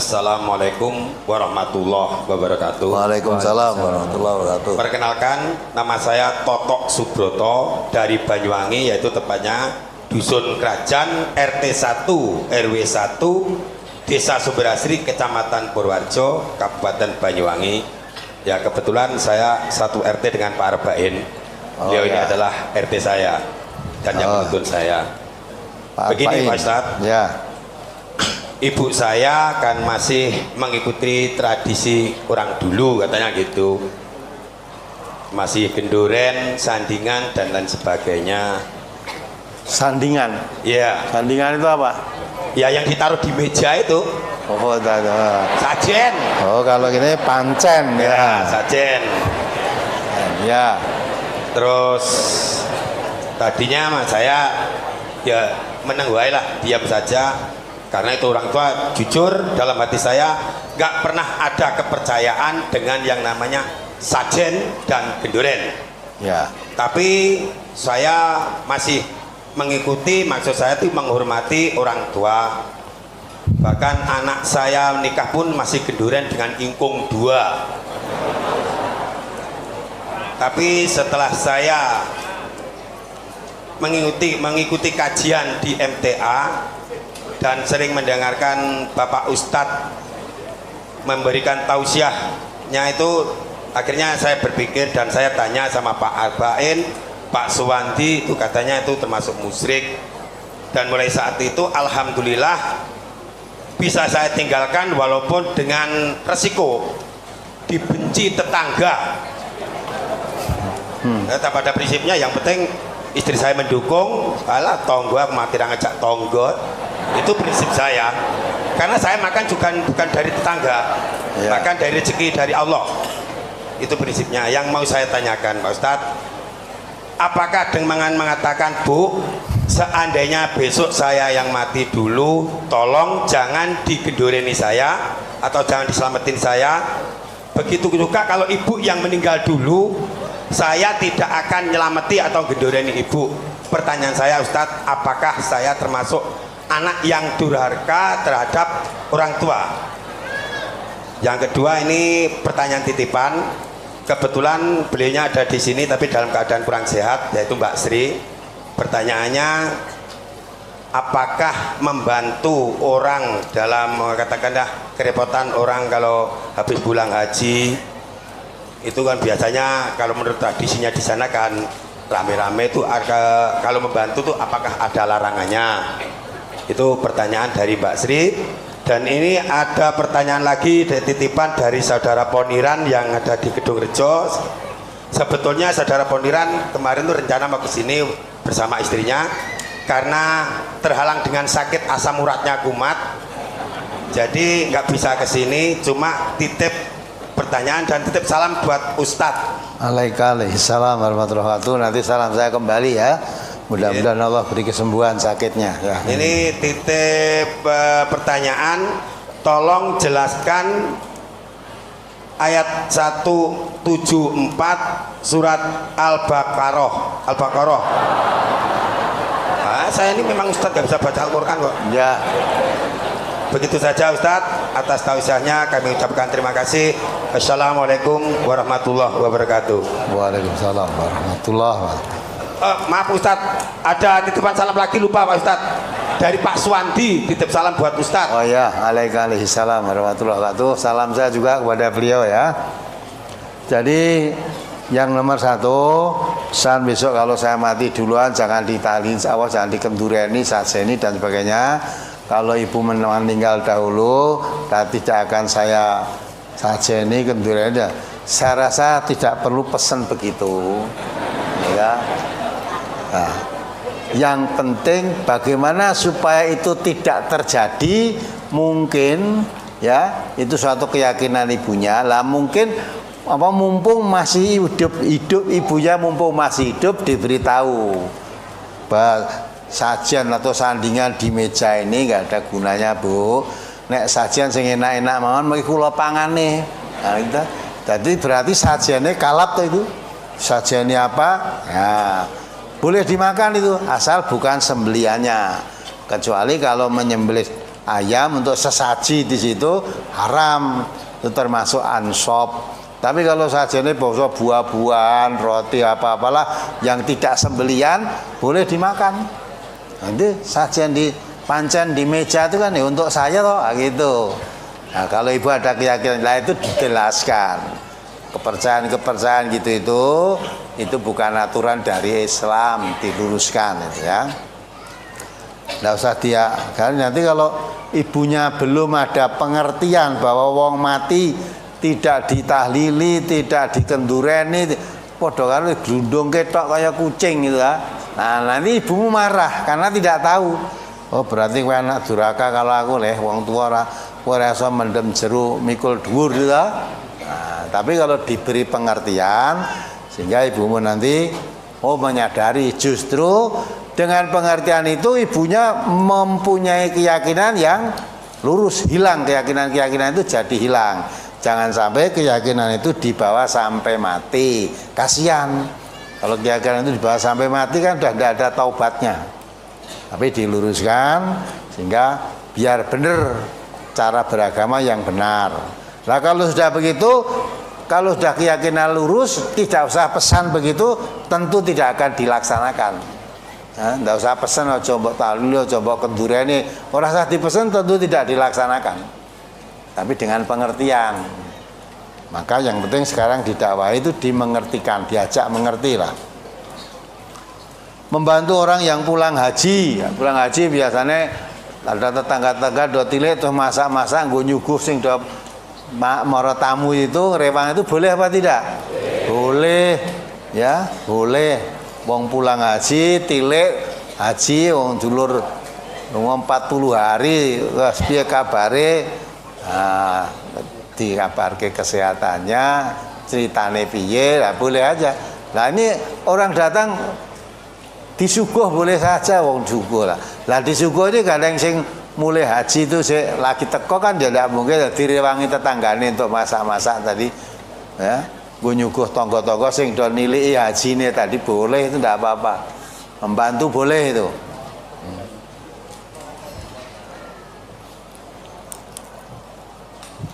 Assalamualaikum warahmatullahi wabarakatuh. Waalaikumsalam warahmatullahi wabarakatuh. Perkenalkan, nama saya Totok Subroto dari Banyuwangi, yaitu tepatnya Dusun Kerajaan, RT 1 RW 1 Desa Sumberasri, Kecamatan Purworejo, Kabupaten Banyuwangi. Ya, kebetulan saya satu RT dengan Pak Arbain. Beliau ini adalah RT saya dan yang menuntun saya. Begini Pak Ustadz, ya. Ibu saya kan masih mengikuti tradisi orang dulu, katanya gitu. Masih gendoren, sandingan dan lain sebagainya. Sandingan? Iya. Sandingan itu apa? Ya yang ditaruh di meja itu. Oh, sajen. Oh, kalau gini pancen ya. Sajen. Ya. Terus tadinya mas saya ya menengguai lah, diam saja. Karena itu orang tua, jujur dalam hati saya nggak pernah ada kepercayaan dengan yang namanya sajen dan gendoren. Ya. Tapi saya masih mengikuti, maksud saya itu menghormati orang tua. Bahkan anak saya menikah pun masih gendoren dengan ingkung 2. Tapi setelah saya mengikuti kajian di MTA dan sering mendengarkan Bapak Ustadz memberikan tausiahnya, itu akhirnya saya berpikir dan saya tanya sama Pak Arbain, Pak Suwandi, itu katanya itu termasuk musyrik. Dan mulai saat itu alhamdulillah bisa saya tinggalkan walaupun dengan resiko dibenci tetangga. Tetap pada prinsipnya yang penting istri saya mendukung, alah tonggo aku mati ngajak tonggo. Itu prinsip saya, karena saya makan juga bukan dari tetangga, ya. Makan dari rezeki dari Allah. Itu prinsipnya. Yang mau saya tanyakan Pak Ustadz, apakah dengan mengatakan Bu, seandainya besok saya yang mati dulu, tolong jangan digendoreni saya atau jangan diselamatin saya. Begitu juga kalau ibu yang meninggal dulu, saya tidak akan nyelamati atau gendoreni ibu. Pertanyaan saya Ustadz, apakah saya termasuk anak yang durhaka terhadap orang tua? Yang kedua, ini pertanyaan titipan. Kebetulan beliaunya ada di sini tapi dalam keadaan kurang sehat, yaitu Mbak Sri. Pertanyaannya, apakah membantu orang dalam katakanlah kerepotan orang kalau habis pulang haji? Itu kan biasanya kalau menurut tradisinya di sana kan rame-rame itu kalau membantu tuh apakah ada larangannya? Itu pertanyaan dari Mbak Sri. Dan ini ada pertanyaan lagi dari titipan dari saudara Poniran yang ada di Gedung Rejo. Sebetulnya saudara Poniran kemarin tuh rencana mau ke sini bersama istrinya, karena terhalang dengan sakit asam uratnya kumat, jadi nggak bisa ke sini. Cuma titip pertanyaan dan titip salam buat Ustadz. Waalaikumsalam warahmatullahi wabarakatuh. Nanti salam saya kembali ya. Mudah-mudahan Allah beri kesembuhan sakitnya ya. Ini titip pertanyaan, tolong jelaskan ayat 174 surat Al-Baqarah. Saya ini memang Ustadz gak bisa baca Al-Quran kok. Ya. Begitu saja Ustadz, atas tausiahnya kami ucapkan terima kasih. Assalamualaikum warahmatullahi wabarakatuh. Waalaikumsalam warahmatullahi wabarakatuh. Maaf Ustadz, ada titipan salam lagi, lupa Pak Ustadz. Dari Pak Suwandi, titip salam buat Ustadz. Oh ya, waalaikumsalam warahmatullahi wabarakatuh. Salam saya juga kepada beliau ya. Jadi yang nomor 1, pesan besok kalau saya mati duluan jangan ditalin sawah, jangan dikendureni, sajeni dan sebagainya. Kalau ibu meninggal dahulu, tidak akan saya sajeni, kendureni. Saya rasa tidak perlu pesan begitu, ya. Nah, yang penting bagaimana supaya itu tidak terjadi, mungkin ya itu suatu keyakinan ibunya lah. Mungkin mumpung masih hidup ibunya, mumpung masih hidup, diberitahu bahwa sajian atau sandingan di meja ini nggak ada gunanya Bu. Nek sajian sing enak-enak mawon mriki kula pangane. Nah, itu. Jadi berarti sajiannya kalap tuh itu. Sajiannya apa? Ya. Boleh dimakan itu asal bukan sembeliannya, kecuali kalau menyembelih ayam untuk sesaji di situ haram, itu termasuk ansop. Tapi kalau sajane bangsa buah-buahan, roti apa-apalah yang tidak sembelian boleh dimakan. Nanti sajian di pancen di meja itu kan ya untuk saya toh gitu. Nah, kalau ibu ada keyakinan lain itu dijelaskan. Kepercayaan gitu itu bukan aturan dari Islam, diluruskan itu ya. Nggak usah dia, karena nanti kalau ibunya belum ada pengertian bahwa wong mati tidak ditahlili, tidak dikendureni, padha karo glundung ketok kayak kucing gitu ya. Nah, nanti ibumu marah karena tidak tahu. Oh, berarti kowe anak durhaka kalau aku leh wong tua ora iso mendem jeruk mikul dhuwur gitu ya. Nah, tapi kalau diberi pengertian sehingga ibumu nanti menyadari justru dengan pengertian itu ibunya mempunyai keyakinan yang lurus, hilang keyakinan itu jadi hilang. Jangan sampai keyakinan itu dibawa sampai mati, kasihan. Kalau keyakinan itu dibawa sampai mati kan sudah tidak ada taubatnya. Tapi diluruskan sehingga biar benar cara beragama yang benar. Nah kalau sudah begitu, kalau sudah keyakinan lurus, tidak usah pesan begitu, tentu tidak akan dilaksanakan. Nah, tidak usah pesan, coba tahlil, coba kendureni, orang usah dipesan tentu tidak dilaksanakan. Tapi dengan pengertian. Maka yang penting sekarang di dakwah itu dimengertikan, diajak mengerti lah. Membantu orang yang pulang haji, pulang haji biasanya ada tetangga-tetangga do tilik terus masak-masak nggo nyuguh sing do mara tamu itu rewang itu boleh apa tidak? Boleh. Ya, boleh. Wong pulang haji, tilik haji wong dulur 40 hari, wis piye kabare? Nah, dikabarke kesehatannya, ceritane piye, lah boleh aja. Nah ini orang datang disuguh boleh saja wong suguh lah. Lah disuguh ini kadang sing mulai haji itu lagi teko kan dia tidak mungkin direwangi tetanggane untuk masak-masak tadi. Ya, gue nyuguh tonggo-tonggo sing do nilai hajine tadi boleh, itu tidak apa-apa. Membantu boleh itu.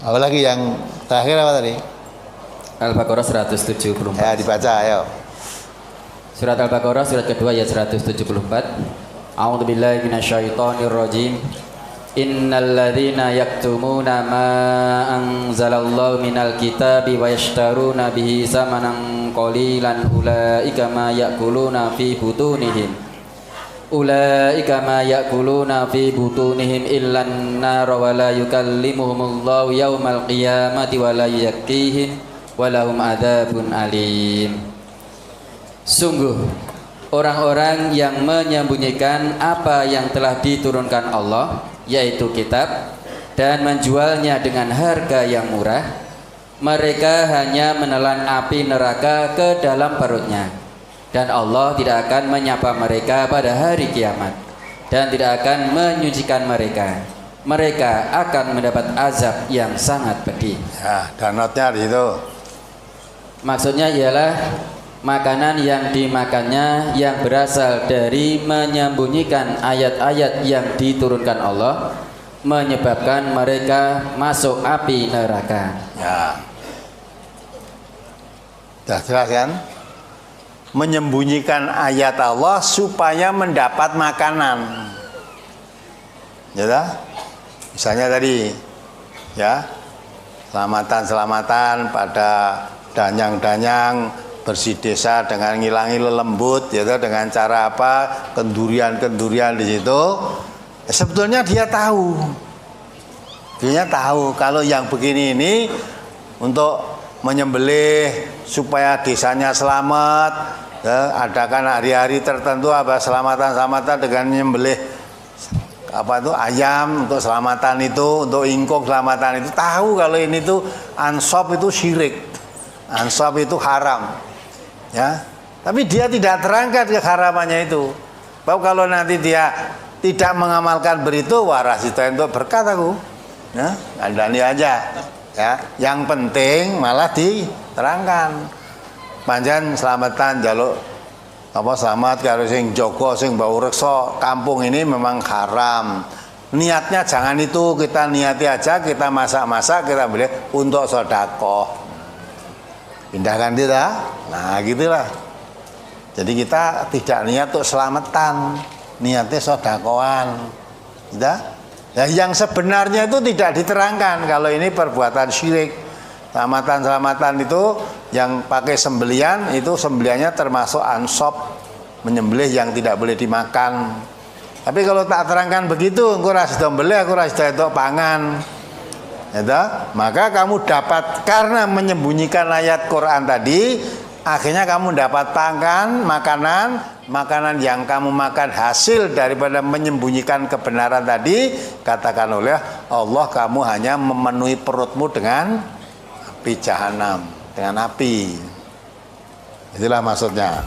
Apalagi yang terakhir apa tadi? Al-Baqarah 174. Ya dibaca ayo. Surat Al-Baqarah surat kedua ayat 174. A'udzubillahi minasyaitonirrajim. Innal ladzina yaktumuna ma anzalallahu minal kitabi wa yashtaruna bihi samanan qalilan ulaika ma ya'kuluna fi butunihim. Ulaika ma ya'kuluna fi butunihim illan nar wa la yukallimuhumullahu yaumal qiyamati wa la yuzakkihim wa lahum adzabun alim. Sungguh orang-orang yang menyembunyikan apa yang telah diturunkan Allah, yaitu kitab, dan menjualnya dengan harga yang murah, mereka hanya menelan api neraka ke dalam perutnya. Dan Allah tidak akan menyapa mereka pada hari kiamat dan tidak akan menyucikan mereka. Mereka akan mendapat azab yang sangat pedih. Ya, dan notnya di situ. Maksudnya ialah makanan yang dimakannya yang berasal dari menyembunyikan ayat-ayat yang diturunkan Allah menyebabkan mereka masuk api neraka. Ya. Sudah jelas kan? Menyembunyikan ayat Allah supaya mendapat makanan. Ya, misalnya tadi, ya, selamatan pada danyang-danyang bersih desa dengan ngilangi lelembut, ya, dengan cara apa? Kendurian-kendurian di situ. Ya, sebetulnya dia tahu kalau yang begini ini untuk menyembelih supaya desanya selamat, ya, adakan hari-hari tertentu apa selamatan dengan menyembelih apa itu ayam untuk selamatan itu, untuk ingkung selamatan itu, tahu kalau ini tuh ansop itu syirik, ansop itu haram, ya. Tapi dia tidak terangkat keharamannya itu. Bahwa kalau nanti dia tidak mengamalkan beritu, waras itu untuk berkat aku, ya, andani aja. Ya, yang penting malah diterangkan. Panjen selamatan jaluk apa selamat karo sing jaga sing bau reksa kampung ini memang haram. Niatnya jangan itu, kita niati aja, kita masak-masak, kita beli untuk sodakoh. Pindahkan tidak? Nah gitulah. Jadi kita tidak niat untuk selamatan, niatnya sodakohan. Tidak? Ya, yang sebenarnya itu tidak diterangkan kalau ini perbuatan syirik. Selamatan itu yang pakai sembelian itu sembeliannya termasuk ansop, menyembelih yang tidak boleh dimakan. Tapi kalau tak terangkan begitu, engkau ras sembelih, aku ras itu pangan. Ya, maka kamu dapat karena menyembunyikan ayat Quran tadi, akhirnya kamu dapat makanan yang kamu makan hasil daripada menyembunyikan kebenaran tadi. Katakan oleh Allah, kamu hanya memenuhi perutmu dengan api jahanam, dengan api. Itulah maksudnya.